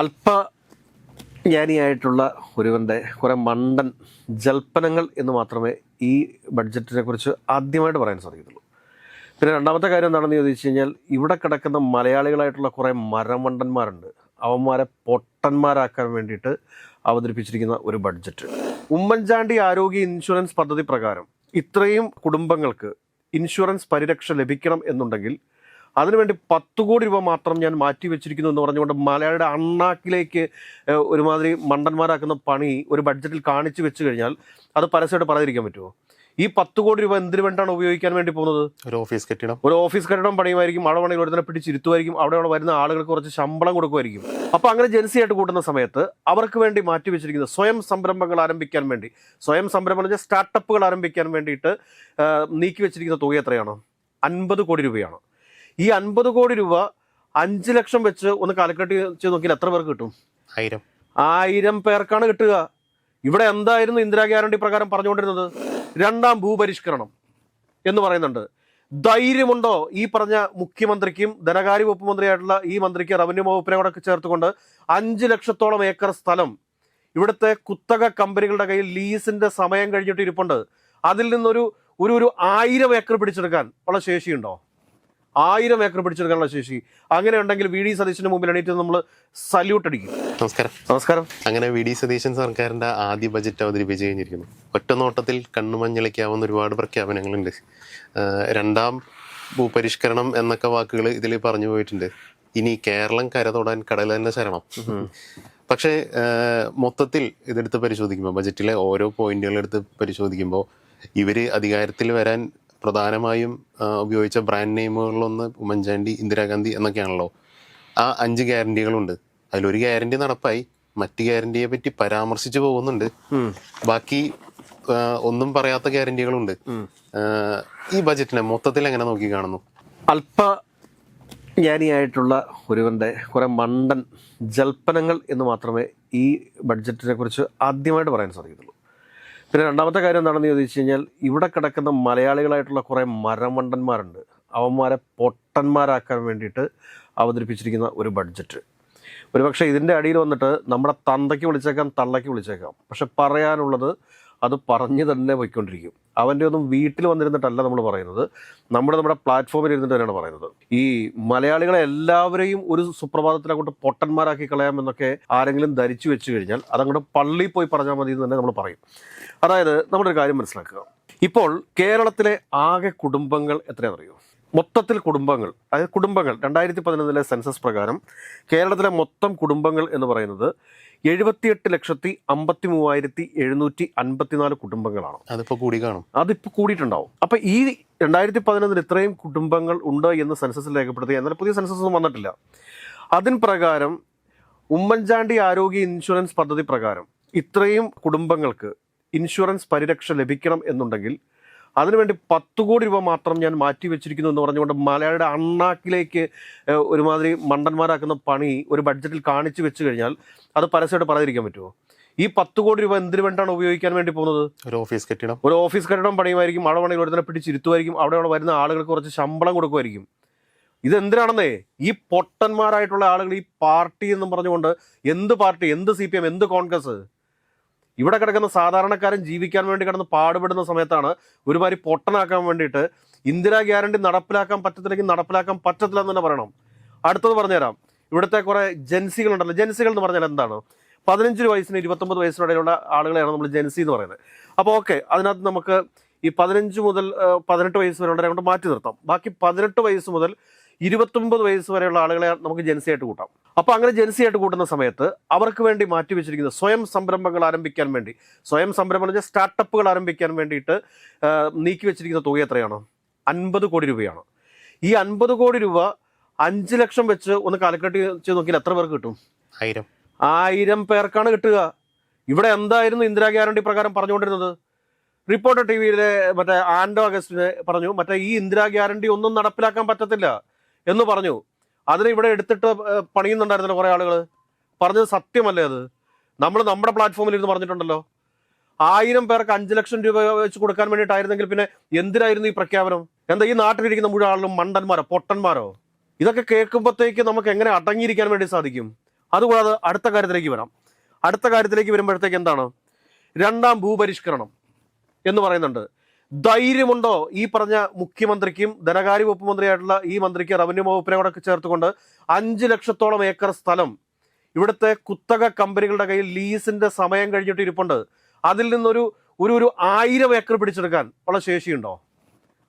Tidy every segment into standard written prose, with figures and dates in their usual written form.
അല്പജ്ഞാനിയായിട്ടുള്ള ഒരുവൻ്റെ കുറേ മണ്ടൻ ജൽപ്പനങ്ങൾ എന്ന് മാത്രമേ ഈ ബഡ്ജറ്റിനെ കുറിച്ച് ആദ്യമായിട്ട് പറയാൻ സാധിക്കത്തുള്ളൂ. പിന്നെ രണ്ടാമത്തെ കാര്യം എന്താണെന്ന് ചോദിച്ചു കഴിഞ്ഞാൽ, ഇവിടെ കിടക്കുന്ന മലയാളികളായിട്ടുള്ള കുറേ മരമണ്ടന്മാരുണ്ട്. അവന്മാരെ പൊട്ടന്മാരാക്കാൻ വേണ്ടിയിട്ട് അവതരിപ്പിച്ചിരിക്കുന്ന ഒരു ബഡ്ജറ്റ്. ഉമ്മൻചാണ്ടി ആരോഗ്യ ഇൻഷുറൻസ് പദ്ധതി പ്രകാരം ഇത്രയും കുടുംബങ്ങൾക്ക് ഇൻഷുറൻസ് പരിരക്ഷ ലഭിക്കണം എന്നുണ്ടെങ്കിൽ അതിനുവേണ്ടി 10 കോടി രൂപ മാത്രം ഞാൻ മാറ്റി വെച്ചിരിക്കുന്നു എന്ന് പറഞ്ഞുകൊണ്ട് മലയാളിയുടെ അണ്ണാക്കിലേക്ക് ഒരുമാതിരി മണ്ടന്മാരാക്കുന്ന പണി ഒരു ബഡ്ജറ്റിൽ കാണിച്ചു വെച്ച് കഴിഞ്ഞാൽ അത് പരസ്യമായിട്ട് പറയാതിരിക്കാൻ പറ്റുമോ? ഈ 10 കോടി രൂപ എന്തിനു വേണ്ടിയാണ് ഉപയോഗിക്കാൻ വേണ്ടി പോകുന്നത്? ഒരു ഓഫീസ് കെട്ടിടം പണിയുമായിരിക്കും, അവിടെ വേണമെങ്കിൽ ഒരുത്തന്നെ പിടിച്ചിരുത്തുമായിരിക്കും, അവിടെ വരുന്ന ആളുകൾക്ക് കുറച്ച് ശമ്പളം കൊടുക്കുമായിരിക്കും. അപ്പോൾ അങ്ങനെ ജൻസിയായിട്ട് കൂട്ടുന്ന സമയത്ത് അവർക്ക് വേണ്ടി മാറ്റി വെച്ചിരിക്കുന്നത് സ്വയം സംരംഭങ്ങൾ ആരംഭിക്കാൻ വേണ്ടി, സ്വയം സംരംഭം സ്റ്റാർട്ടപ്പുകൾ ആരംഭിക്കാൻ വേണ്ടിയിട്ട് നീക്കി വെച്ചിരിക്കുന്ന തുക എത്രയാണ്? 50 കോടി രൂപയാണ്. ഈ 50 കോടി രൂപ 5 ലക്ഷം വെച്ച് ഒന്ന് കാൽക്കുലേറ്റ് ചെയ്ത് നോക്കിയാൽ എത്ര പേർക്ക് കിട്ടും? 1000 പേർക്കാണ് കിട്ടുക. ഇവിടെ എന്തായിരുന്നു ഇന്ദിരാ ഗ്യാരണ്ടി പ്രകാരം പറഞ്ഞുകൊണ്ടിരുന്നത്? രണ്ടാം ഭൂപരിഷ്കരണം എന്ന് പറയുന്നുണ്ട്. ധൈര്യമുണ്ടോ ഈ പറഞ്ഞ മുഖ്യമന്ത്രിക്കും ധനകാര്യ വകുപ്പ് മന്ത്രിയായിട്ടുള്ള ഈ മന്ത്രിക്ക് റവന്യൂ വകുപ്പിനെ കൂടെ ചേർത്തുകൊണ്ട് 5 ലക്ഷത്തോളം ഏക്കർ സ്ഥലം ഇവിടുത്തെ കുത്തക കമ്പനികളുടെ കയ്യിൽ ലീസിന്റെ സമയം കഴിഞ്ഞിട്ട് ഇരിപ്പുണ്ട്. അതിൽ നിന്നൊരു 1000 ഏക്കർ പിടിച്ചെടുക്കാൻ ഉള്ള ശേഷിയുണ്ടോ? 1000 ഏക്കർ പിടിച്ചെടുക്കാനുള്ള ശേഷി അങ്ങനെ ഉണ്ടെങ്കിൽ വി ഡി സതീശന്റെ മുമ്പിൽ എണീറ്റ് നമ്മൾ സല്യൂട്ട് അടിക്കും. നമസ്കാരം. അങ്ങനെ വി ഡി സതീശൻ സർക്കാരിന്റെ ആദ്യ ബജറ്റ് അവതരിപ്പിച്ചു കഴിഞ്ഞിരിക്കുന്നു. ഒറ്റനോട്ടത്തിൽ കണ്ണുമഞ്ഞളിക്കാവുന്ന ഒരുപാട് പ്രഖ്യാപനങ്ങളുണ്ട്. രണ്ടാം ഭൂപരിഷ്കരണം എന്നൊക്കെ വാക്കുകൾ ഇതിൽ പറഞ്ഞു പോയിട്ടുണ്ട്. ഇനി കേരളം കര തൊടാൻ കടൽ തന്നെ ശരണം. പക്ഷേ മൊത്തത്തിൽ ഇതെടുത്ത് പരിശോധിക്കുമ്പോൾ, ബജറ്റിലെ ഓരോ പോയിന്റുകളെടുത്ത് പരിശോധിക്കുമ്പോൾ, ഇവര് അധികാരത്തിൽ വരാൻ പ്രധാനമായും ഉപയോഗിച്ച ബ്രാൻഡ് നെയിമുകളിലൊന്ന് ഉമ്മൻചാണ്ടി, ഇന്ദിരാഗാന്ധി എന്നൊക്കെയാണല്ലോ. ആ 5 ഗ്യാരണ്ടികളുണ്ട്. അതിലൊരു ഗ്യാരണ്ടി നടപ്പായി, മറ്റു ഗ്യാരണ്ടിയെ പറ്റി പരാമർശിച്ചു പോകുന്നുണ്ട്. ബാക്കി ഒന്നും പറയാത്ത ഗ്യാരണ്ടികളുണ്ട്. ഈ ബജറ്റിനെ മൊത്തത്തിൽ എങ്ങനെ നോക്കി കാണുന്നു? അല്പജ്ഞാനിയായിട്ടുള്ള ഒരുവൻ്റെ കുറേ മണ്ടൻ ജൽപ്പനങ്ങൾ എന്ന് മാത്രമേ ഈ ബഡ്ജറ്റിനെ കുറിച്ച് ആദ്യമായിട്ട് പറയാൻ സാധിക്കത്തുള്ളൂ. പിന്നെ രണ്ടാമത്തെ കാര്യം എന്താണെന്ന് ചോദിച്ചു കഴിഞ്ഞാൽ, ഇവിടെ കിടക്കുന്ന മലയാളികളായിട്ടുള്ള കുറേ മരമണ്ടന്മാരുണ്ട്. അവന്മാരെ പൊട്ടന്മാരാക്കാൻ വേണ്ടിയിട്ട് അവതരിപ്പിച്ചിരിക്കുന്ന ഒരു ബഡ്ജറ്റ്. ഒരുപക്ഷെ ഇതിൻ്റെ അടിയിൽ വന്നിട്ട് നമ്മുടെ തന്തയ്ക്ക് വിളിച്ചേക്കാം, തള്ളയ്ക്ക് വിളിച്ചേക്കാം. പക്ഷെ പറയാനുള്ളത് അത് പറഞ്ഞു തന്നെ പോയിക്കൊണ്ടിരിക്കും. അവൻ്റെ ഒന്നും വീട്ടിൽ വന്നിരുന്നിട്ടല്ല നമ്മൾ പറയുന്നത്, നമ്മുടെ പ്ലാറ്റ്ഫോമിൽ ഇരുന്നിട്ട് തന്നെയാണ് പറയുന്നത്. ഈ മലയാളികളെ എല്ലാവരെയും ഒരു സുപ്രഭാതത്തിൽ അങ്ങോട്ട് പൊട്ടന്മാരാക്കി കളയാമെന്നൊക്കെ ആരെങ്കിലും ധരിച്ചു വെച്ച് കഴിഞ്ഞാൽ അതങ്ങോട്ട് പള്ളിയിൽ പോയി പറഞ്ഞാൽ മതി എന്ന് തന്നെ നമ്മൾ പറയും. അതായത് നമ്മളൊരു കാര്യം മനസ്സിലാക്കുക. ഇപ്പോൾ കേരളത്തിലെ ആകെ കുടുംബങ്ങൾ എത്രയാണെന്നറിയോ? മൊത്തത്തിൽ കുടുംബങ്ങൾ, അതായത് കുടുംബങ്ങൾ 2011 സെൻസസ് പ്രകാരം കേരളത്തിലെ മൊത്തം കുടുംബങ്ങൾ എന്ന് പറയുന്നത് 78,53,754 കുടുംബങ്ങളാണ്. അതിപ്പോൾ കൂടിയിട്ടുണ്ടാവും. അപ്പൊ ഈ 2011 ഇത്രയും കുടുംബങ്ങൾ ഉണ്ട് എന്ന് സെൻസസിൽ രേഖപ്പെടുത്തി. എന്നാൽ പുതിയ സെൻസസ് ഒന്നും വന്നിട്ടില്ല. അതിന് പ്രകാരം ഉമ്മൻചാണ്ടി ആരോഗ്യ ഇൻഷുറൻസ് പദ്ധതി പ്രകാരം ഇത്രയും കുടുംബങ്ങൾക്ക് ഇൻഷുറൻസ് പരിരക്ഷ ലഭിക്കണം എന്നുണ്ടെങ്കിൽ അതിനുവേണ്ടി 10 കോടി രൂപ മാത്രം ഞാൻ മാറ്റി വെച്ചിരിക്കുന്നു എന്ന് പറഞ്ഞുകൊണ്ട് മലയാളിയുടെ അണ്ണാക്കിലേക്ക് ഒരുമാതിരി മണ്ടന്മാരാക്കുന്ന പണി ഒരു ബഡ്ജറ്റിൽ കാണിച്ചു വെച്ച് കഴിഞ്ഞാൽ അത് പരസ്യമായിട്ട് പറയാതിരിക്കാൻ പറ്റുമോ? ഈ 10 കോടി രൂപ എന്തിനു വേണ്ടിയാണ് ഉപയോഗിക്കാൻ വേണ്ടി പോകുന്നത്? ഒരു ഓഫീസ് കെട്ടിടം പണിയുമായിരിക്കും, അവിടെ വേണമെങ്കിൽ ഒരുത്തന്നെ പിടിച്ചിരുത്തുമായിരിക്കും, അവിടെ വരുന്ന ആളുകൾക്ക് കുറച്ച് ശമ്പളം കൊടുക്കുമായിരിക്കും. ഇതെന്തിനാണെന്നേ? ഈ പൊട്ടന്മാരായിട്ടുള്ള ആളുകൾ ഈ പാർട്ടി എന്നും പറഞ്ഞുകൊണ്ട്, എന്ത് പാർട്ടി, എന്ത് CPM, എന്ത് കോൺഗ്രസ്, ഇവിടെ കിടക്കുന്ന സാധാരണക്കാരൻ ജീവിക്കാൻ വേണ്ടി കിടന്ന് പാടുപെടുന്ന സമയത്താണ് ഒരുമാതിരി പൊട്ടനാക്കാൻ വേണ്ടിയിട്ട് ഇന്ദിരാ ഗ്യാരണ്ടി നടപ്പിലാക്കാൻ പറ്റത്തില്ലെങ്കിൽ നടപ്പിലാക്കാൻ പറ്റത്തില്ല എന്ന് തന്നെ പറയണം. അടുത്തത് പറഞ്ഞുതരാം. ഇവിടുത്തെ കുറേ ജൻസികളുണ്ടല്ലോ. ജൻസികൾ എന്ന് പറഞ്ഞാൽ എന്താണ്? 15 വയസ്സിന് 29 വയസ്സിനിടയിലുള്ള ആളുകളെയാണ് നമ്മൾ ജൻസി എന്ന് പറയുന്നത്. അപ്പോൾ ഓക്കെ, അതിനകത്ത് നമുക്ക് ഈ 15 മുതൽ 18 വയസ്സ് വരെയുള്ളവരെ കൊണ്ട് മാറ്റി നിർത്താം. ബാക്കി 18 വയസ്സ് മുതൽ 29 വയസ്സ് വരെയുള്ള ആളുകളെ നമുക്ക് ജൻസിയായിട്ട് കൂട്ടാം. അപ്പോൾ അങ്ങനെ ജൻസിയായിട്ട് കൂട്ടുന്ന സമയത്ത് അവർക്ക് വേണ്ടി മാറ്റി വെച്ചിരിക്കുന്നത് സ്വയം സംരംഭങ്ങൾ ആരംഭിക്കാൻ വേണ്ടി, സ്വയം സംരംഭം സ്റ്റാർട്ടപ്പുകൾ ആരംഭിക്കാൻ വേണ്ടിയിട്ട് നീക്കി വെച്ചിരിക്കുന്ന തുക എത്രയാണ്? 50 കോടി രൂപയാണ്. ഈ 50 കോടി രൂപ 5 ലക്ഷം വെച്ച് ഒന്ന് കാൽക്കുലേറ്റ് ചെയ്ത് നോക്കിയാൽ എത്ര പേർക്ക് കിട്ടും? 1000 പേർക്കാണ് കിട്ടുക. ഇവിടെ എന്തായിരുന്നു ഇന്ദിരാ ഗ്യാരണ്ടി പ്രകാരം പറഞ്ഞുകൊണ്ടിരുന്നത്? റിപ്പോർട്ടർ TVയിലെ മറ്റേ ആൻഡോ അഗസ്റ്റിനെ പറഞ്ഞു, മറ്റേ ഈ ഇന്ദിരാ ഗ്യാരണ്ടി ഒന്നും നടപ്പിലാക്കാൻ പറ്റത്തില്ല എന്ന് പറഞ്ഞു. അതിന് ഇവിടെ എടുത്തിട്ട് പണിയുന്നുണ്ടായിരുന്നല്ലോ കുറേ ആളുകൾ. പറഞ്ഞത് സത്യമല്ലേ? അത് നമ്മുടെ പ്ലാറ്റ്ഫോമിൽ ഇരുന്ന് പറഞ്ഞിട്ടുണ്ടല്ലോ. 1000 പേർക്ക് 5 ലക്ഷം രൂപ വെച്ച് കൊടുക്കാൻ വേണ്ടിയിട്ടായിരുന്നെങ്കിൽ പിന്നെ എന്തിനായിരുന്നു ഈ പ്രഖ്യാപനം? എന്താ ഈ നാട്ടിലിരിക്കുന്ന മുഴുവൻ ആളും മണ്ടന്മാരോ പൊട്ടന്മാരോ? ഇതൊക്കെ കേൾക്കുമ്പോഴത്തേക്ക് നമുക്ക് എങ്ങനെ അടങ്ങിയിരിക്കാൻ വേണ്ടി സാധിക്കും? അതുകൂടാതെ അടുത്ത കാര്യത്തിലേക്ക് വരാം. അടുത്ത കാര്യത്തിലേക്ക് വരുമ്പോഴത്തേക്ക് എന്താണ്, രണ്ടാം ഭൂപരിഷ്കരണം എന്ന് പറയുന്നുണ്ട്. ധൈര്യമുണ്ടോ ഈ പറഞ്ഞ മുഖ്യമന്ത്രിക്കും ധനകാര്യ വകുപ്പ് മന്ത്രിയായിട്ടുള്ള ഈ മന്ത്രിക്ക് റവന്യൂ വകുപ്പിനെ കൂടെ ചേർത്തുകൊണ്ട് 5 ലക്ഷത്തോളം ഏക്കർ സ്ഥലം ഇവിടുത്തെ കുത്തക കമ്പനികളുടെ കയ്യിൽ ലീസിന്റെ സമയം കഴിഞ്ഞിട്ട് ഇരിപ്പുണ്ട്. അതിൽ നിന്നൊരു ഒരു 1000 ഏക്കർ പിടിച്ചെടുക്കാൻ ഉള്ള ശേഷിയുണ്ടോ?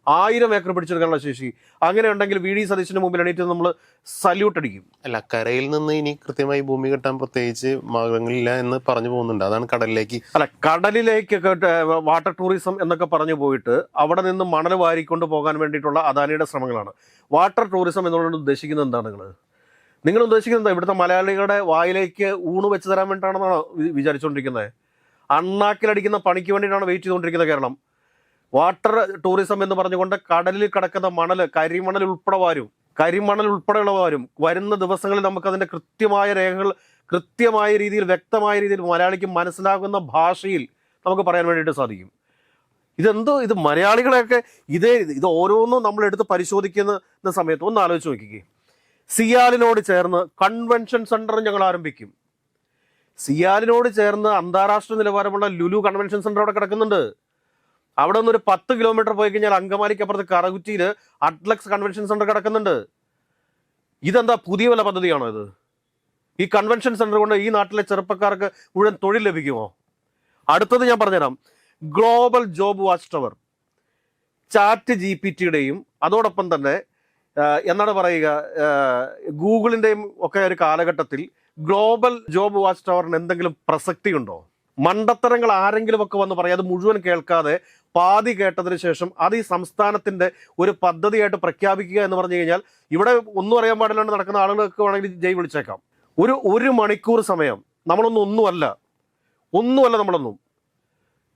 1000 ഏക്കർ പിടിച്ചെടുക്കാനുള്ള ശേഷി അങ്ങനെ ഉണ്ടെങ്കിൽ വി ഡി സതീശന് മുമ്പിൽ എണീറ്റ് നമ്മൾ സല്യൂട്ട് അടിക്കും. അല്ല, കരയിൽ നിന്ന് ഇനി കൃത്യമായി ഭൂമി കിട്ടാൻ പ്രത്യേകിച്ച് മാർഗങ്ങളില്ല എന്ന് പറഞ്ഞു പോകുന്നുണ്ട്. അതാണ് കടലിലേക്ക്. അല്ല, കടലിലേക്ക് വാട്ടർ ടൂറിസം എന്നൊക്കെ പറഞ്ഞു പോയിട്ട് അവിടെ നിന്ന് മണൽ വാരിക്കൊണ്ട് പോകാൻ വേണ്ടിയിട്ടുള്ള അദാനിയുടെ ശ്രമങ്ങളാണ്. വാട്ടർ ടൂറിസം എന്നുള്ളത് ഉദ്ദേശിക്കുന്നത് എന്താണ്? നിങ്ങൾ ഉദ്ദേശിക്കുന്നത് ഇവിടുത്തെ മലയാളികളുടെ വായിലേക്ക് ഊണ് വെച്ച് തരാൻ വേണ്ടിയിട്ടാണെന്നാണ് വിചാരിച്ചുകൊണ്ടിരിക്കുന്നത്? അണ്ണാക്കിലടിക്കുന്ന പണിക്ക് വേണ്ടിയിട്ടാണ് വെയിറ്റ് ചെയ്തുകൊണ്ടിരിക്കുന്നത് കേരളം. വാട്ടർ ടൂറിസം എന്ന് പറഞ്ഞുകൊണ്ട് കടലിൽ കിടക്കുന്ന മണൽ, കരിമണൽ ഉൾപ്പെടെയുള്ള വാരും വരുന്ന ദിവസങ്ങളിൽ നമുക്കതിൻ്റെ കൃത്യമായ രേഖകൾ കൃത്യമായ രീതിയിൽ വ്യക്തമായ രീതിയിൽ മലയാളിക്ക് മനസ്സിലാകുന്ന ഭാഷയിൽ നമുക്ക് പറയാൻ വേണ്ടിയിട്ട് സാധിക്കും. ഇത് മലയാളികളെയൊക്കെ ഇത് ഓരോന്നും നമ്മൾ എടുത്ത് പരിശോധിക്കുന്ന സമയത്ത് ഒന്ന് ആലോചിച്ച് നോക്കിക്കേ. സിയാലിനോട് ചേർന്ന് കൺവെൻഷൻ സെന്റർ ഞങ്ങൾ ആരംഭിക്കും. സിയാലിനോട് ചേർന്ന് അന്താരാഷ്ട്ര നിലവാരമുള്ള ലുലു കൺവെൻഷൻ സെന്റർ അവിടെ കിടക്കുന്നുണ്ട്. അവിടെ നിന്ന് ഒരു 10 കിലോമീറ്റർ പോയി കഴിഞ്ഞാൽ അങ്കമാലിക്കപ്പുറത്ത് കറകുറ്റിയിൽ അറ്റ്ലക്സ് കൺവെൻഷൻ സെന്റർ കിടക്കുന്നുണ്ട്. ഇതെന്താ പുതിയ വല്ല പദ്ധതിയാണോ ഇത്? ഈ കൺവെൻഷൻ സെന്റർ കൊണ്ട് ഈ നാട്ടിലെ ചെറുപ്പക്കാർക്ക് മുഴുവൻ തൊഴിൽ ലഭിക്കുമോ? അടുത്തത് ഞാൻ പറഞ്ഞുതരാം. Global job watch tower, chat GPT-യുടെയും അതോടൊപ്പം തന്നെ എന്താണ് പറയുക, ഗൂഗിളിൻ്റെയും ഒക്കെ ഒരു കാലഘട്ടത്തിൽ ഗ്ലോബൽ ജോബ് വാച്ച് ടവറിന് എന്തെങ്കിലും പ്രസക്തി ഉണ്ടോ? മണ്ടത്തരങ്ങൾ ആരെങ്കിലും ഒക്കെ വന്ന് പറയാം. അത് മുഴുവൻ കേൾക്കാതെ പാതി കേട്ടതിന് ശേഷം അത് ഈ സംസ്ഥാനത്തിന്റെ ഒരു പദ്ധതിയായിട്ട് പ്രഖ്യാപിക്കുക എന്ന് പറഞ്ഞു കഴിഞ്ഞാൽ ഇവിടെ ഒന്നും അറിയാൻ പാടില്ലാണ്ട് നടക്കുന്ന ആളുകൾക്ക് വേണമെങ്കിൽ ജയ് വിളിച്ചേക്കാം. ഒരു മണിക്കൂർ സമയം ഒന്നുമല്ല നമ്മളൊന്നും.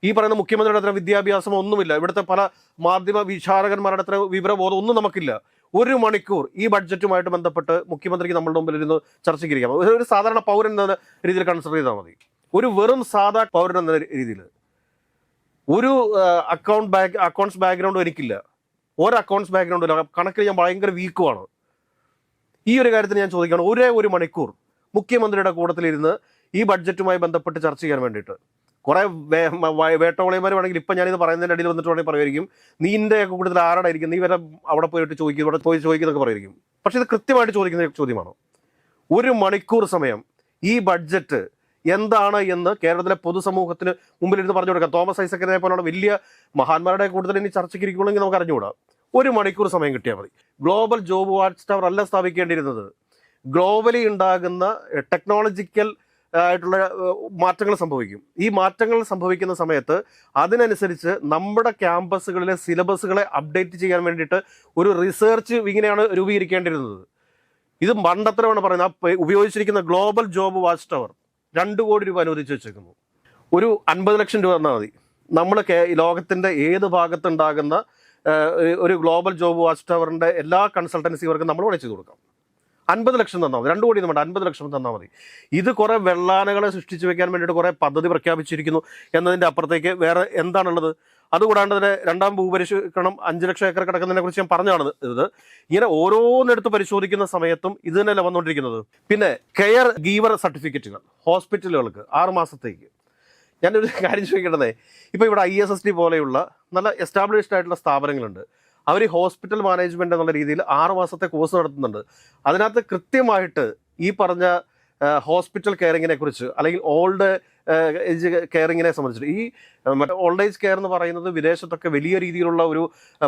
ഈ പറയുന്ന മുഖ്യമന്ത്രിയുടെ അത്ര വിദ്യാഭ്യാസം ഒന്നുമില്ല, ഇവിടുത്തെ പല മാധ്യമ വിചാരകന്മാരുടെ അത്ര വിവരബോധം ഒന്നും നമുക്കില്ല. 1 മണിക്കൂർ ഈ ബഡ്ജറ്റുമായിട്ട് ബന്ധപ്പെട്ട് മുഖ്യമന്ത്രിക്ക് നമ്മളുടെ മുമ്പിൽ ഇരുന്ന് ചർച്ചയ്ക്കിരിക്കാം. ഒരു സാധാരണ പൗരൻ എന്ന രീതിയിൽ കൺസിഡർ ചെയ്താൽ മതി. ഒരു വെറും സാധാ പൗരൻ എന്ന രീതിയിൽ ഒരു അക്കൗണ്ട്സ് ബാക്ക്ഗ്രൗണ്ടും എനിക്കില്ല, അക്കൗണ്ട്സ് ബാക്ക്ഗ്രൗണ്ടും ഇല്ല, കണക്കിൽ ഞാൻ ഭയങ്കര വീക്കുമാണ്. ഈ ഒരു കാര്യത്തിന് ഞാൻ ചോദിക്കുകയാണ്, ഒരു മണിക്കൂർ മുഖ്യമന്ത്രിയുടെ കൂട്ടത്തിലിരുന്ന് ഈ ബഡ്ജറ്റുമായി ബന്ധപ്പെട്ട് ചർച്ച ചെയ്യാൻ വേണ്ടിയിട്ട് കുറെ വേട്ടവളയന്മാർ വേണമെങ്കിൽ ഇപ്പം ഞാനിത് പറയുന്നതിൻ്റെ ഇടയിൽ വന്നിട്ട് വേണമെങ്കിൽ പറയുമായിരിക്കും, നീൻ്റെ ഒക്കെ കൂട്ടത്തിൽ ആരാടാ ഇരിക്കും, നീ വരെ അവിടെ പോയിട്ട് ചോദിക്കും, ഇവിടെ പോയി ചോദിക്കുന്നൊക്കെ പറയുമായിരിക്കും. പക്ഷെ ഇത് കൃത്യമായിട്ട് ചോദിക്കുന്ന ചോദ്യമാണ്. 1 മണിക്കൂർ സമയം ഈ ബഡ്ജറ്റ് എന്താണ് എന്ന് കേരളത്തിലെ പൊതുസമൂഹത്തിന് മുമ്പിലിരുന്ന് പറഞ്ഞു കൊടുക്കാം. തോമസ് ഐസക്കിനെ പോലുള്ള വലിയ മഹാന്മാരുടെ കൂടുതൽ ഇനി ചർച്ചയ്ക്ക് ഇരിക്കുമെങ്കിൽ നമുക്ക് അറിഞ്ഞുകൂടാ. 1 മണിക്കൂർ സമയം കിട്ടിയാൽ മതി. ഗ്ലോബൽ ജോബ് വാച്ച് ടവർ അല്ല സ്ഥാപിക്കേണ്ടിയിരുന്നത്. ഗ്ലോബലി ഉണ്ടാകുന്ന ടെക്നോളജിക്കൽ ആയിട്ടുള്ള മാറ്റങ്ങൾ സംഭവിക്കും. ഈ മാറ്റങ്ങൾ സംഭവിക്കുന്ന സമയത്ത് അതിനനുസരിച്ച് നമ്മുടെ ക്യാമ്പസുകളിലെ സിലബസുകളെ അപ്ഡേറ്റ് ചെയ്യാൻ വേണ്ടിയിട്ട് ഒരു റിസർച്ച് വിങ്ങിനെയാണ് രൂപീകരിക്കേണ്ടിയിരുന്നത്. ഇത് മണ്ടത്തരമാണ് പറയുന്നത്. ഉപയോഗിച്ചിരിക്കുന്ന ഗ്ലോബൽ ജോബ് വാച്ച് ടവർ 2 കോടി രൂപ അനുവദിച്ച് വെച്ചേക്കുന്നു. ഒരു 50 ലക്ഷം രൂപ തന്നാൽ മതി. നമ്മൾ ലോകത്തിൻ്റെ ഏത് ഭാഗത്തുണ്ടാകുന്ന ഒരു ഗ്ലോബൽ ജോബ് വാച്ച് ടവറിൻ്റെ എല്ലാ കൺസൾട്ടൻസി വർക്കും നമ്മൾ വിളിച്ചു കൊടുക്കാം. 50 ലക്ഷം തന്നാൽ മതി. 2 കോടി നമ്മുടെ 50 ലക്ഷം തന്നാൽ മതി. ഇത് കുറേ വെള്ളാനകളെ സൃഷ്ടിച്ചു വെക്കാൻ വേണ്ടിയിട്ട് കുറേ പദ്ധതി പ്രഖ്യാപിച്ചിരിക്കുന്നു എന്നതിൻ്റെ അപ്പുറത്തേക്ക് വേറെ എന്താണുള്ളത്? അതുകൂടാണ്ട് തന്നെ രണ്ടാം ഭൂപരിഷ്കരണം 5 ലക്ഷം ഏക്കർ കിടക്കുന്നതിനെ കുറിച്ച് ഞാൻ പറഞ്ഞാണ് ഇത്. ഇങ്ങനെ ഓരോന്നെടുത്ത് പരിശോധിക്കുന്ന സമയത്തും ഇത് തന്നെയല്ല വന്നുകൊണ്ടിരിക്കുന്നത്. പിന്നെ കെയർ ഗീവർ സർട്ടിഫിക്കറ്റുകൾ ഹോസ്പിറ്റലുകൾക്ക് 6 മാസത്തേക്ക്. ഞാനൊരു കാര്യം ചോദിക്കേണ്ടതേ, ഇപ്പോൾ ഇവിടെ ISSD പോലെയുള്ള നല്ല എസ്റ്റാബ്ലിഷ്ഡ് ആയിട്ടുള്ള സ്ഥാപനങ്ങളുണ്ട്. അവർ ഹോസ്പിറ്റൽ മാനേജ്മെൻറ്റ് എന്നുള്ള രീതിയിൽ 6 മാസത്തെ കോഴ്സ് നടത്തുന്നുണ്ട്. അതിനകത്ത് കൃത്യമായിട്ട് ഈ പറഞ്ഞ ഹോസ്പിറ്റൽ കെയറിങ്ങിനെ കുറിച്ച് അല്ലെങ്കിൽ ഓൾഡ് ഏജ് കെയറിങ്ങിനെ സംബന്ധിച്ചിട്ട് ഈ മറ്റേ ഓൾഡ് ഏജ് കെയർ എന്ന് പറയുന്നത് വിദേശത്തൊക്കെ വലിയ രീതിയിലുള്ള ഒരു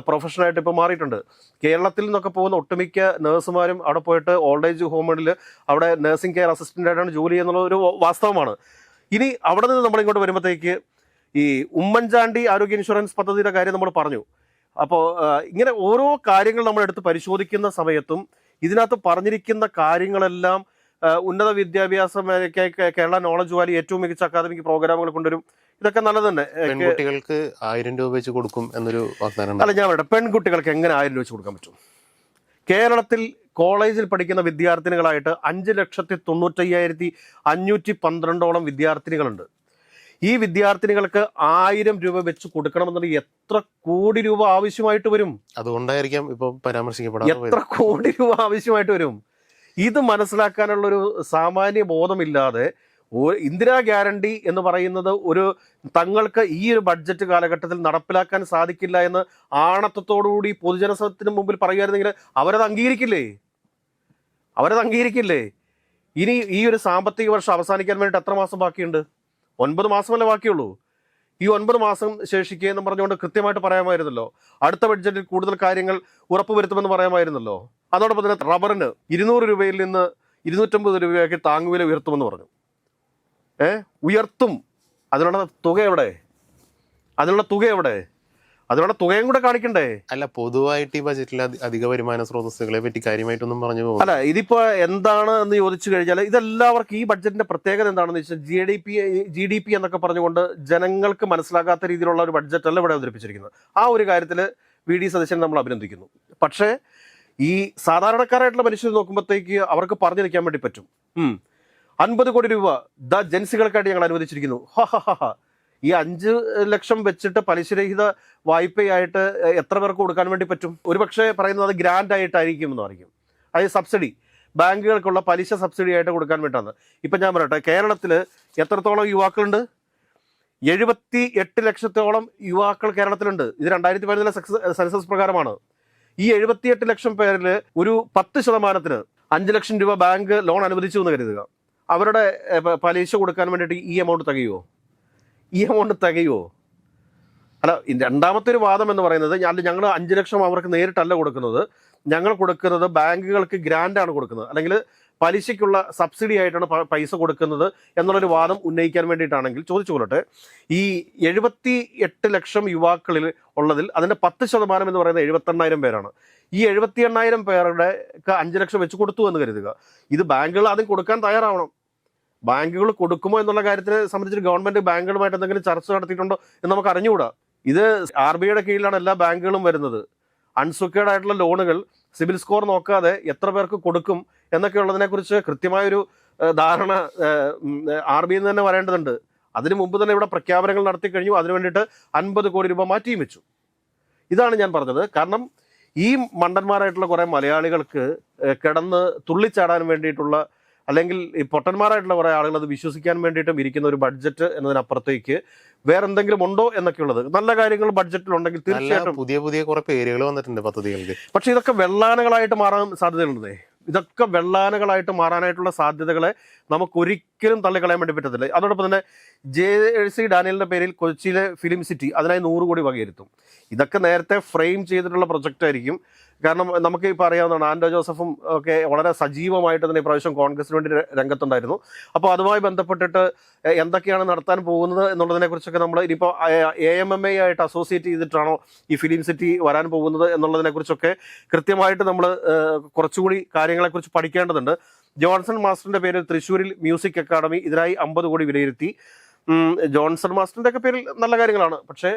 പ്രൊഫഷനായിട്ട് ഇപ്പോൾ മാറിയിട്ടുണ്ട്. കേരളത്തിൽ നിന്നൊക്കെ പോകുന്ന ഒട്ടുമിക്ക നഴ്സുമാരും അവിടെ പോയിട്ട് ഓൾഡ് ഏജ് ഹോമുകളിൽ അവിടെ നഴ്സിംഗ് കെയർ അസിസ്റ്റൻ്റായിട്ടാണ് ജോലി ചെയ്യുന്നുള്ള ഒരു വാസ്തവമാണ്. ഇനി അവിടെ നിന്ന് നമ്മളിങ്ങോട്ട് വരുമ്പോഴത്തേക്ക് ഈ ഉമ്മൻചാണ്ടി ആരോഗ്യ ഇൻഷുറൻസ് പദ്ധതിയുടെ കാര്യം നമ്മൾ പറഞ്ഞു. അപ്പോൾ ഇങ്ങനെ ഓരോ കാര്യങ്ങൾ നമ്മളെടുത്ത് പരിശോധിക്കുന്ന സമയത്തും ഇതിനകത്ത് പറഞ്ഞിരിക്കുന്ന കാര്യങ്ങളെല്ലാം ഉന്നത വിദ്യാഭ്യാസ മേഖലയ്ക്ക് കേരള നോളജ് വാലി ഏറ്റവും മികച്ച അക്കാദമിക് പ്രോഗ്രാമുകൾ കൊണ്ടുവരും. ഇതൊക്കെ നല്ലത് തന്നെ. പെൺകുട്ടികൾക്ക് 1000 രൂപ വെച്ച് കൊടുക്കും എന്നൊരു വാഗ്ദാനം. അല്ല, ഞാൻ പറയട്ടെ, പെൺകുട്ടികൾക്ക് എങ്ങനെ 1000 രൂപ വെച്ച് കൊടുക്കാൻ പറ്റും? കേരളത്തിൽ കോളേജിൽ പഠിക്കുന്ന വിദ്യാർത്ഥിനികളായിട്ട് 5,95,512 വിദ്യാർത്ഥിനികളുണ്ട്. ഈ വിദ്യാർത്ഥിനികൾക്ക് 1000 രൂപ വെച്ച് കൊടുക്കണമെന്നുണ്ടെങ്കിൽ എത്ര കോടി രൂപ ആവശ്യമായിട്ട് വരും? അതുകൊണ്ടായിരിക്കാം ഇപ്പൊ പരാമർശിക്കപ്പെടാം. എത്ര കോടി രൂപ ആവശ്യമായിട്ട് വരും? ഇത് മനസ്സിലാക്കാനുള്ളൊരു സാമാന്യ ബോധമില്ലാതെ ഇന്ദിരാ ഗ്യാരണ്ടി എന്ന് പറയുന്നത് ഒരു തങ്ങൾക്ക് ഈ ഒരു ബഡ്ജറ്റ് കാലഘട്ടത്തിൽ നടപ്പിലാക്കാൻ സാധിക്കില്ല എന്ന് ആണത്തത്തോടുകൂടി പൊതുജനത്തിന് മുമ്പിൽ പറയുമായിരുന്നെങ്കിൽ അവരത് അംഗീകരിക്കില്ലേ. ഇനി ഈ ഒരു സാമ്പത്തിക വർഷം അവസാനിക്കാൻ വേണ്ടിയിട്ട് എത്ര മാസം ബാക്കിയുണ്ട്? 9 മാസമല്ലേ ബാക്കിയുള്ളൂ. ഈ 9 മാസം ശേഷിക്കുക എന്ന് പറഞ്ഞുകൊണ്ട് കൃത്യമായിട്ട് പറയാമായിരുന്നല്ലോ. അടുത്ത ബഡ്ജറ്റിൽ കൂടുതൽ കാര്യങ്ങൾ ഉറപ്പുവരുത്തുമെന്ന് പറയാമായിരുന്നല്ലോ. അതോടൊപ്പം തന്നെ റബ്ബറിന് 200 രൂപയിൽ നിന്ന് 250 രൂപയാക്കി താങ്ങുവില ഉയർത്തുമെന്ന് പറഞ്ഞു. ഉയർത്തും. അതിനുള്ള തുക എവിടെ? അതിനുള്ള തുകയും കൂടെ കാണിക്കണ്ടേ? അല്ല, പൊതുവായിട്ട് ഈ ബജറ്റിൽ അധിക വരുമാന സ്രോതസ്സുകളെ പറ്റി കാര്യമായിട്ടൊന്നും പറഞ്ഞു പോകും. അല്ല, ഇതിപ്പോ എന്താണ് എന്ന് ചോദിച്ചു കഴിഞ്ഞാൽ ഇതെല്ലാവർക്കും ഈ ബഡ്ജറ്റിന്റെ പ്രത്യേകത എന്താണെന്ന് വെച്ചാൽ GDP എന്നൊക്കെ പറഞ്ഞുകൊണ്ട് ജനങ്ങൾക്ക് മനസ്സിലാകാത്ത രീതിയിലുള്ള ഒരു ബഡ്ജറ്റ് അല്ല ഇവിടെ അവതരിപ്പിച്ചിരിക്കുന്നത്. ആ ഒരു കാര്യത്തിൽ VD സതീശൻ നമ്മൾ അഭിനന്ദിക്കുന്നു. പക്ഷേ ഈ സാധാരണക്കാരായിട്ടുള്ള മനുഷ്യർ നോക്കുമ്പോഴത്തേക്ക് അവർക്ക് പറഞ്ഞിരിക്കാൻ വേണ്ടി പറ്റും. 50 കോടി രൂപ ജൻസികൾക്കായിട്ട് ഞങ്ങൾ അനുവദിച്ചിരിക്കുന്നു. ഈ 5 ലക്ഷം വെച്ചിട്ട് പലിശരഹിത വായ്പയായിട്ട് എത്ര പേർക്ക് കൊടുക്കാൻ വേണ്ടി പറ്റും? ഒരുപക്ഷെ പറയുന്നത് അത് ഗ്രാൻഡ് ആയിട്ടായിരിക്കും എന്ന് പറയും. അതായത് സബ്സിഡി, ബാങ്കുകൾക്കുള്ള പലിശ സബ്സിഡി ആയിട്ട് കൊടുക്കാൻ വേണ്ടിയാണ്. ഇപ്പം ഞാൻ പറയട്ടെ, കേരളത്തിൽ എത്രത്തോളം യുവാക്കളുണ്ട്? 78 ലക്ഷത്തോളം യുവാക്കൾ കേരളത്തിലുണ്ട്. ഇത് 2017 സെൻസസ് പ്രകാരമാണ്. ഈ 78 ലക്ഷം പേരിൽ ഒരു 10% 5 ലക്ഷം രൂപ ബാങ്ക് ലോൺ അനുവദിച്ചു എന്ന് കരുതുക. അവരുടെ പലിശ കൊടുക്കാൻ വേണ്ടിയിട്ട് ഈ എമൗണ്ട് തികയുമോ? അല്ല, രണ്ടാമത്തെ ഒരു വാദം എന്ന് പറയുന്നത് ഞങ്ങൾ 5 ലക്ഷം അവർക്ക് നേരിട്ടല്ല കൊടുക്കുന്നത്, ഞങ്ങൾ കൊടുക്കുന്നത് ബാങ്കുകൾക്ക് ഗ്രാൻഡാണ് കൊടുക്കുന്നത്, അല്ലെങ്കിൽ പലിശയ്ക്കുള്ള സബ്സിഡി ആയിട്ടാണ് പൈസ കൊടുക്കുന്നത് എന്നുള്ളൊരു വാദം ഉന്നയിക്കാൻ വേണ്ടിയിട്ടാണെങ്കിൽ ചോദിച്ചു കൊള്ളട്ടെ. ഈ 78 ലക്ഷം യുവാക്കളിൽ ഉള്ളതിൽ അതിൻ്റെ 10% എന്ന് പറയുന്നത് 78,000 പേരാണ്. ഈ 78,000 പേരുടെ 5 ലക്ഷം വെച്ച് കൊടുത്തു എന്ന് കരുതുക. ഇത് ബാങ്കുകൾ ആദ്യം കൊടുക്കാൻ തയ്യാറാവണം. ബാങ്കുകൾ കൊടുക്കുമോ എന്നുള്ള കാര്യത്തിനെ സംബന്ധിച്ച് ഗവൺമെന്റ് ബാങ്കുകളുമായിട്ട് എന്തെങ്കിലും ചർച്ച നടത്തിയിട്ടുണ്ടോ എന്ന് നമുക്ക് അറിഞ്ഞുകൂടാ. ഇത് RBIയുടെ കീഴിലാണ് എല്ലാ ബാങ്കുകളും വരുന്നത്. അൺസെക്യൂർഡ് ആയിട്ടുള്ള ലോണുകൾ സിബിൽ സ്കോർ നോക്കാതെ എത്ര പേർക്ക് കൊടുക്കും എന്നൊക്കെ ഉള്ളതിനെക്കുറിച്ച് കൃത്യമായൊരു ധാരണ RBIയിൽ നിന്ന് തന്നെ വരേണ്ടതുണ്ട്. അതിനു മുമ്പ് തന്നെ ഇവിടെ പ്രഖ്യാപനങ്ങൾ നടത്തി കഴിഞ്ഞു. അതിനു വേണ്ടിയിട്ട് 50 കോടി രൂപ മാറ്റിയും വെച്ചു. ഇതാണ് ഞാൻ പറഞ്ഞത്. കാരണം ഈ മണ്ടന്മാരായിട്ടുള്ള കുറേ മലയാളികൾക്ക് കിടന്ന് തുള്ളിച്ചാടാൻ വേണ്ടിയിട്ടുള്ള, അല്ലെങ്കിൽ ഈ പൊട്ടന്മാരായിട്ടുള്ള കുറേ ആളുകൾ അത് വിശ്വസിക്കാൻ വേണ്ടിയിട്ടും ഇരിക്കുന്ന ഒരു ബഡ്ജറ്റ് എന്നതിനപ്പുറത്തേക്ക് വേറെ എന്തെങ്കിലും ഉണ്ടോ എന്നൊക്കെയുള്ളത്. നല്ല കാര്യങ്ങൾ ബഡ്ജറ്റിലുണ്ടെങ്കിൽ തീർച്ചയായിട്ടും പുതിയ കുറെ പേരുകൾ വന്നിട്ടുണ്ട് പദ്ധതികൾക്ക്. പക്ഷെ ഇതൊക്കെ വെള്ളാനകളായിട്ട് മാറാൻ സാധ്യതയുണ്ടേ. ഇതൊക്കെ വെള്ളാനകളായിട്ട് മാറാനായിട്ടുള്ള സാധ്യതകളെ നമുക്കൊരിക്കലും തള്ളിക്കളയാൻ വേണ്ടി പറ്റത്തില്ല. അതോടൊപ്പം തന്നെ JC ഡാനിയലിന്റെ പേരിൽ കൊച്ചിയിലെ ഫിലിം സിറ്റി, അതിനായി 100 കോടി വകയിരുത്തും. ഇതൊക്കെ നേരത്തെ ഫ്രെയിം ചെയ്തിട്ടുള്ള പ്രൊജക്റ്റ് ആയിരിക്കും. കാരണം നമുക്ക് ഇപ്പോൾ അറിയാവുന്നതാണ്, ആൻഡോ ജോസഫും ഒക്കെ വളരെ സജീവമായിട്ട് തന്നെ ഇപ്രാവശ്യം കോൺഗ്രസിന് വേണ്ടി രംഗത്തുണ്ടായിരുന്നു. അപ്പോൾ അതുമായി ബന്ധപ്പെട്ടിട്ട് എന്തൊക്കെയാണ് നടത്താൻ പോകുന്നത് എന്നുള്ളതിനെക്കുറിച്ചൊക്കെ നമ്മൾ ഇനിയിപ്പോൾ AMMA ആയിട്ട് അസോസിയേറ്റ് ചെയ്തിട്ടാണോ ഈ ഫിലിം സിറ്റി വരാൻ പോകുന്നത് എന്നുള്ളതിനെക്കുറിച്ചൊക്കെ കൃത്യമായിട്ട് നമ്മൾ കുറച്ചുകൂടി കാര്യങ്ങളെക്കുറിച്ച് പഠിക്കേണ്ടതുണ്ട്. ജോൺസൺ മാസ്റ്ററിന്റെ പേരിൽ തൃശ്ശൂരിൽ മ്യൂസിക് അക്കാദമി, ഇതിനായി 50 കോടി വിലയിരുത്തി. ജോൺസൺ മാസ്റ്ററിന്റെ ഒക്കെ പേരിൽ നല്ല കാര്യങ്ങളാണ്. പക്ഷേ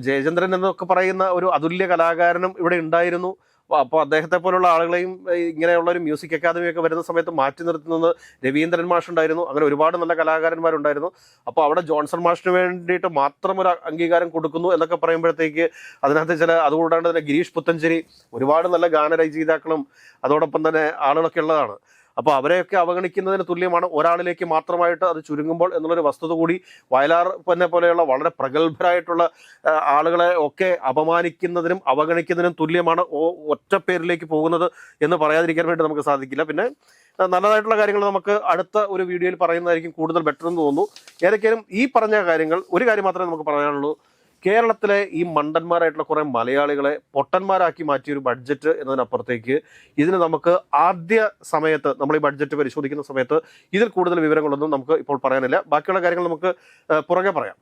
ജയചന്ദ്രൻ എന്നൊക്കെ പറയുന്ന ഒരു അതുല്യ കലാകാരനും ഇവിടെ ഉണ്ടായിരുന്നു. അപ്പോൾ അദ്ദേഹത്തെ പോലുള്ള ആളുകളെയും ഇങ്ങനെയുള്ള ഒരു മ്യൂസിക് അക്കാദമിയൊക്കെ വരുന്ന സമയത്ത് മാറ്റി നിർത്തുന്നത് രവീന്ദ്രൻ മാഷ് ഉണ്ടായിരുന്നു. അങ്ങനെ ഒരുപാട് നല്ല കലാകാരന്മാരുണ്ടായിരുന്നു. അപ്പോൾ അവിടെ ജോൺസൺ മാഷിന് വേണ്ടിയിട്ട് മാത്രം ഒരു അംഗീകാരം കൊടുക്കുന്നു എന്നൊക്കെ പറയുമ്പോഴത്തേക്ക് അതിനകത്ത് അതുകൂടാണ്ട് തന്നെ ഗിരീഷ് പുത്തഞ്ചേരി, ഒരുപാട് നല്ല ഗാനരചയിതാക്കളും അതോടൊപ്പം തന്നെ ആളുകളൊക്കെ ഉള്ളതാണ്. അപ്പോൾ അവരെയൊക്കെ അവഗണിക്കുന്നതിന് തുല്യമാണ് ഒരാളിലേക്ക് മാത്രമായിട്ട് അത് ചുരുങ്ങുമ്പോൾ എന്നുള്ളൊരു വസ്തുത കൂടി വയലാർ പോലെയുള്ള വളരെ പ്രഗത്ഭരായിട്ടുള്ള ആളുകളെ ഒക്കെ അപമാനിക്കുന്നതിനും അവഗണിക്കുന്നതിനും തുല്യമാണ് ഒറ്റ പേരിലേക്ക് പോകുന്നത് എന്ന് പറയാതിരിക്കാൻ വേണ്ടി നമുക്ക് സാധിക്കില്ല. പിന്നെ നല്ലതായിട്ടുള്ള കാര്യങ്ങൾ നമുക്ക് അടുത്ത ഒരു വീഡിയോയിൽ പറയുന്നതായിരിക്കും കൂടുതൽ ബെറ്റർ എന്ന് തോന്നുന്നു. ഏതൊക്കെയാലും ഈ പറഞ്ഞ കാര്യങ്ങൾ, ഒരു കാര്യം മാത്രമേ നമുക്ക് പറയാനുള്ളൂ. കേരളത്തിലെ ഈ മണ്ടന്മാരായിട്ടുള്ള കുറേ മലയാളികളെ പൊട്ടന്മാരാക്കി മാറ്റിയൊരു ബഡ്ജറ്റ് എന്നതിനപ്പുറത്തേക്ക് ഇതിന് നമുക്ക് ആദ്യ സമയത്ത് നമ്മൾ ഈ ബഡ്ജറ്റ് പരിശോധിക്കുന്ന സമയത്ത് ഇതിൽ കൂടുതൽ വിവരങ്ങളൊന്നും നമുക്ക് ഇപ്പോൾ പറയാനില്ല. ബാക്കിയുള്ള കാര്യങ്ങൾ നമുക്ക് പുറകെ പറയാം.